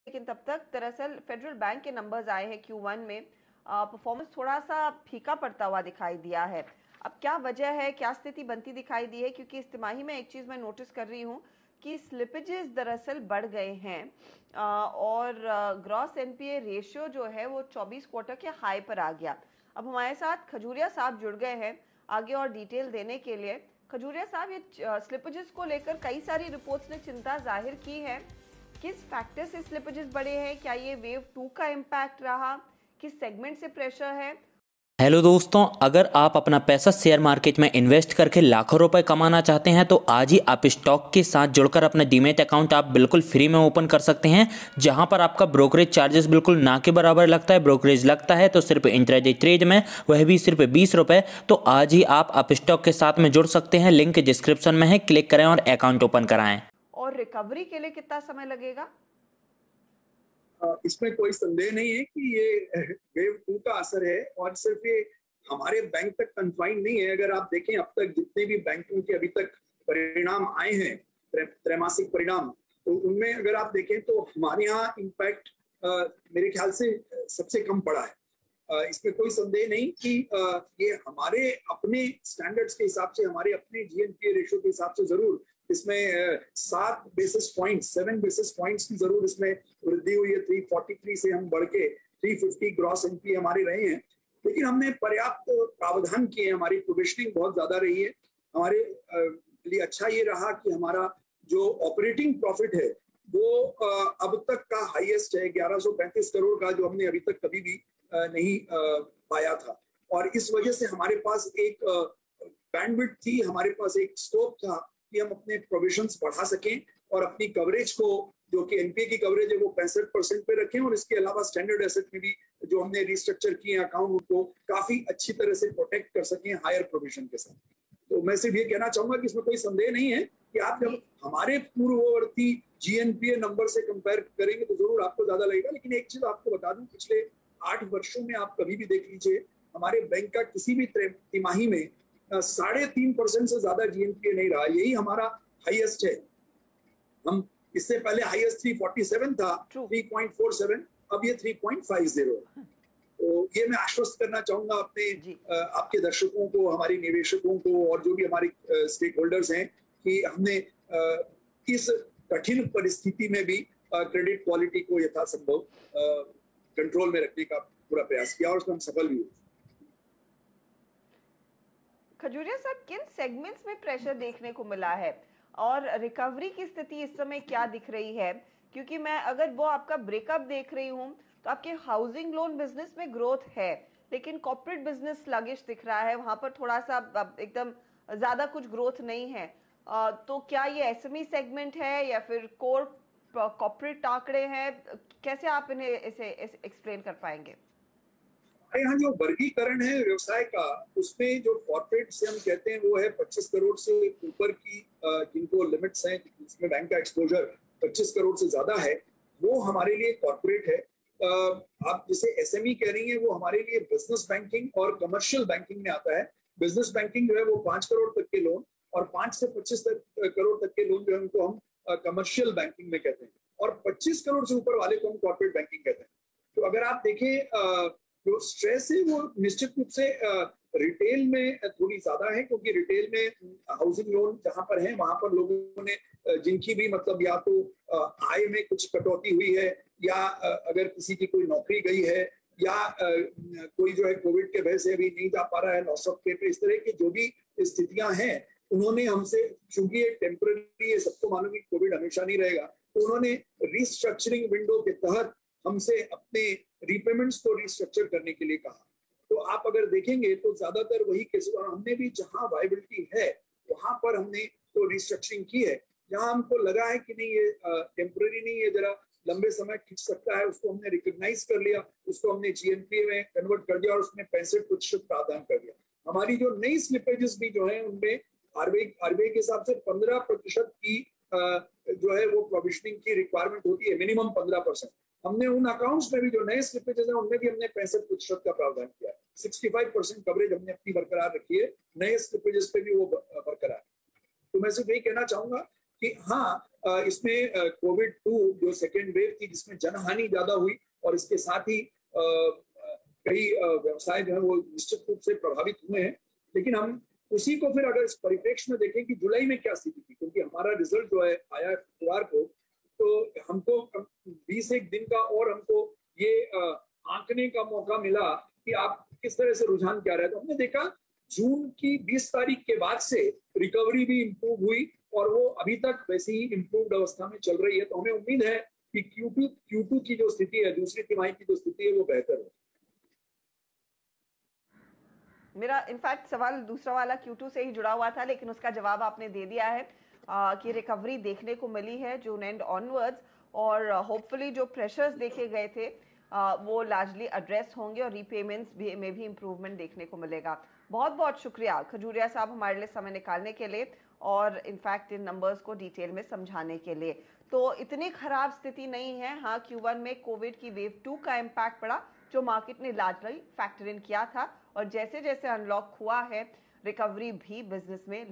लेकिन तब तक दरअसल फेडरल बैंक के नंबर्स आए हैं Q1 में, परफॉर्मेंस थोड़ा सा फीका पड़ता हुआ दिखाई दिया है। अब क्या वजह है, क्या स्थिति बनती दिखाई दी है? क्योंकि इस तिमाही में एक चीज़ मैं नोटिस कर रही हूँ कि स्लिपेजेस दरअसल बढ़ गए हैं और ग्रॉस एनपीए रेशियो जो है वो 24 क्वार्टर के हाई पर आ गया। अब हमारे साथ खजूरिया साहब जुड़ गए हैं आगे और डिटेल देने के लिए। खजूरिया साहब, ये स्लिपेजेस को लेकर कई सारी रिपोर्ट्स ने चिंता जाहिर की है। किस फैक्टर से स्लिपेजेस बढ़े हैं? क्या ये वेव 2 का इम्पैक्ट रहा? किस सेगमेंट से प्रेशर है? हेलो दोस्तों, अगर आप अपना पैसा शेयर मार्केट में इन्वेस्ट करके लाखों रुपए कमाना चाहते हैं तो आज ही आप स्टॉक के साथ जुड़कर अपना डीमैट अकाउंट आप बिल्कुल फ्री में ओपन कर सकते हैं, जहां पर आपका ब्रोकरेज चार्जेस बिल्कुल ना के बराबर लगता है। ब्रोकरेज लगता है तो सिर्फ इंट्राडे ट्रेड में, वह भी सिर्फ 20 रुपए। तो आज ही आप स्टॉक के साथ में जुड़ सकते हैं, लिंक डिस्क्रिप्शन में है, क्लिक करें और अकाउंट ओपन कराएं। और रिकवरी के लिए कितना समय लगेगा? इसमें कोई संदेह नहीं है कि ये वेव 2 का असर है और सिर्फ ये हमारे बैंक तक कन्फाइंड नहीं है। अगर आप देखें अब तक जितने भी बैंकों के अभी तक परिणाम आए हैं, त्रैमासिक परिणाम, तो उनमें अगर आप देखें तो हमारे यहाँ इम्पैक्ट मेरे ख्याल से सबसे कम पड़ा है। इसमें कोई संदेह नहीं कि ये हमारे अपने स्टैंडर्ड्स के हिसाब से, हमारे अपने जीएनपीए रेशियो के हिसाब से जरूर इसमें 7 बेसिस पॉइंट्स की जरूर इसमें वृद्धि हुई है। 343 से हम बढ़ के 350 ग्रॉस एनपीए हमारे रहे हैं, लेकिन हमने पर्याप्त प्रावधान किए हैं। हमारी प्रोविजनिंग बहुत ज्यादा रही है। हमारे लिए अच्छा ये रहा कि हमारा जो ऑपरेटिंग प्रॉफिट है वो अब तक का हाईएस्ट है, 1135 करोड़ का, जो हमने अभी तक कभी भी नहीं पाया था। और इस वजह से हमारे पास एक बैंडविड्थ थी, हमारे पास एक स्कोप था कि हम अपने प्रोविजंस बढ़ा सकें और अपनी कवरेज को, जो कि एनपीए की कवरेज है, वो 65% पे रखें। और इसके अलावा स्टैंडर्ड एसेट में भी जो हमने रिस्ट्रक्चर किए अकाउंट को काफी अच्छी तरह से प्रोटेक्ट कर सकें हायर प्रोविजन के साथ। तो मैं सिर्फ ये कहना चाहूंगा कि इसमें कोई संदेह नहीं है कि आप जब हमारे पूर्ववर्ती जीएनपीए नंबर से कंपेयर करेंगे तो जरूर आपको ज्यादा लगेगा। लेकिन एक चीज आपको बता दूं, पिछले 8 वर्षों में आप कभी भी देख लीजिए, हमारे बैंक का किसी भी तिमाही में 3.5% से ज्यादा जीएनपीए नहीं रहा। यही हमारा हाईएस्ट है। हम इससे पहले हाईएस्ट 347 था, 3.47, अब ये 3.50 है। तो ये मैं आश्वस्त करना चाहूंगा अपने आपके दर्शकों को, हमारे निवेशकों को और जो भी हमारे स्टेक होल्डर्स हैं कि हमने इस कठिन परिस्थिति में भी क्रेडिट क्वालिटी को यथासंभव कंट्रोल में रखने का पूरा प्रयास किया और उसमें हम सफल भी हुए। खजूरिया साहब, किन सेगमेंट्स में प्रेशर देखने को मिला है और रिकवरी की स्थिति इस समय क्या दिख रही है? क्योंकि मैं अगर वो आपका ब्रेकअप देख रही हूँ तो आपके हाउसिंग लोन बिजनेस में ग्रोथ है, लेकिन कॉर्पोरेट बिजनेस स्लगिश दिख रहा है, वहां पर थोड़ा सा एकदम ज्यादा कुछ ग्रोथ नहीं है। तो क्या ये एसएमई सेगमेंट है या फिर कोर कॉर्पोरेट आंकड़े हैं? कैसे आप इन्हें इसे एक्सप्लेन कर पाएंगे? यहाँ जो वर्गीकरण है व्यवसाय का, उसमें जो कॉर्पोरेट से हम कहते हैं वो है 25 करोड़ से ऊपर की जिनको लिमिट्स हैं, जिसमें बैंक का एक्सपोजर 25 करोड़ से ज्यादा है, वो हमारे लिए कॉर्पोरेट है। आप जिसे एसएमई कह रही हैं वो हमारे लिए बिजनेस बैंकिंग और कमर्शियल बैंकिंग में आता है। बिजनेस बैंकिंग जो है वो 5 करोड़ तक के लोन और 5 से 25 करोड़ तक के लोन जो है उनको हम कमर्शियल बैंकिंग में कहते हैं, और 25 करोड़ से ऊपर वाले को हम कॉर्पोरेट बैंकिंग कहते हैं। तो अगर आप देखें जो स्ट्रेस है वो निश्चित रूप से रिटेल में थोड़ी ज्यादा है, क्योंकि रिटेल में हाउसिंग लोन जहां पर है वहां पर लोगों ने जिनकी भी मतलब या तो आय में कुछ कटौती हुई है, या अगर किसी की कोई नौकरी गई है, या कोई जो है कोविड के वजह से अभी नहीं जा पा रहा है, लॉस ऑफ पे, इस तरह की जो भी स्थितियां हैं, उन्होंने हमसे, चूंकि ये टेम्पररी है, सबको मालूम है कोविड हमेशा नहीं रहेगा, तो उन्होंने रिस्ट्रक्चरिंग विंडो के तहत हमसे अपने रीपेमेंट्स को रिस्ट्रक्चर करने के लिए कहा। तो आप अगर देखेंगे तो ज्यादातर वही केसेस, और हमने भी जहां वायबिलिटी है वहां पर हमने तो रिस्ट्रक्चरिंग की है। जहां हमको लगा है कि नहीं ये टेम्पररी नहीं है, जरा लंबे समय खिंच सकता है, उसको हमने रिकॉग्नाइज कर लिया, उसको हमने जीएनपीए में कन्वर्ट कर दिया और उसमें 65% प्रावधान कर दिया। हमारी जो नई स्लिपेजेस भी जो है उनमें आरबीआई के हिसाब से 15% की जो है वो प्रोविजनिंग की रिक्वायरमेंट होती है, मिनिमम 15%। हमने उन अकाउंट्स में भी जो नए स्लिपेजेस हैं उनमें भी हमने 65% का प्रावधान किया है। 65% कवरेज हमने अपनी बरकरार रखी है, नए स्लिपेजेस पे भी वो बरकरार है। तो मैं सिर्फ यही कहना चाहूंगा कि हाँ, इसमें कोविड 2 जो सेकेंड वेव थी जिसमें जनहानि ज्यादा हुई और इसके साथ ही कई व्यवसाय जो है वो निश्चित रूप से प्रभावित हुए हैं। लेकिन हम उसी को फिर अगर इस परिप्रेक्ष्य में देखें कि जुलाई में क्या स्थिति थी, क्योंकि हमारा रिजल्ट जो है आया शुक्रवार को, तो हमको 20 एक दिन का और हमको ये आंकने का मौका मिला कि आप किस तरह से रुझान क्या रहे। तो हमने देखा जून की 20 तारीख के बाद से रिकवरी भी इंप्रूव हुई और वो अभी तक वैसे ही इंप्रूव्ड अवस्था में चल रही है। तो हमें उम्मीद है कि Q2 की जो स्थिति है, दूसरी तिमाही की जो स्थिति है, वो बेहतर है। मेरा इनफैक्ट सवाल दूसरा वाला Q2 से ही जुड़ा हुआ था, लेकिन उसका जवाब आपने दे दिया है कि रिकवरी देखने को मिली है जून एंड ऑनवर्ड्स, और होपफुली जो प्रेशर्स देखे गए थे वो लार्जली एड्रेस होंगे और रीपेमेंट्स में भी इम्प्रूवमेंट देखने को मिलेगा। बहुत बहुत शुक्रिया खजूरिया साहब हमारे लिए समय निकालने के लिए और इनफैक्ट इन नंबर्स को डिटेल में समझाने के लिए। तो इतनी खराब स्थिति नहीं है। हाँ, Q1 में कोविड की वेव 2 का इम्पैक्ट पड़ा जो मार्केट ने लार्जली फैक्टर इन किया था, और जैसे जैसे अनलॉक हुआ है रिकवरी भी बिजनेस में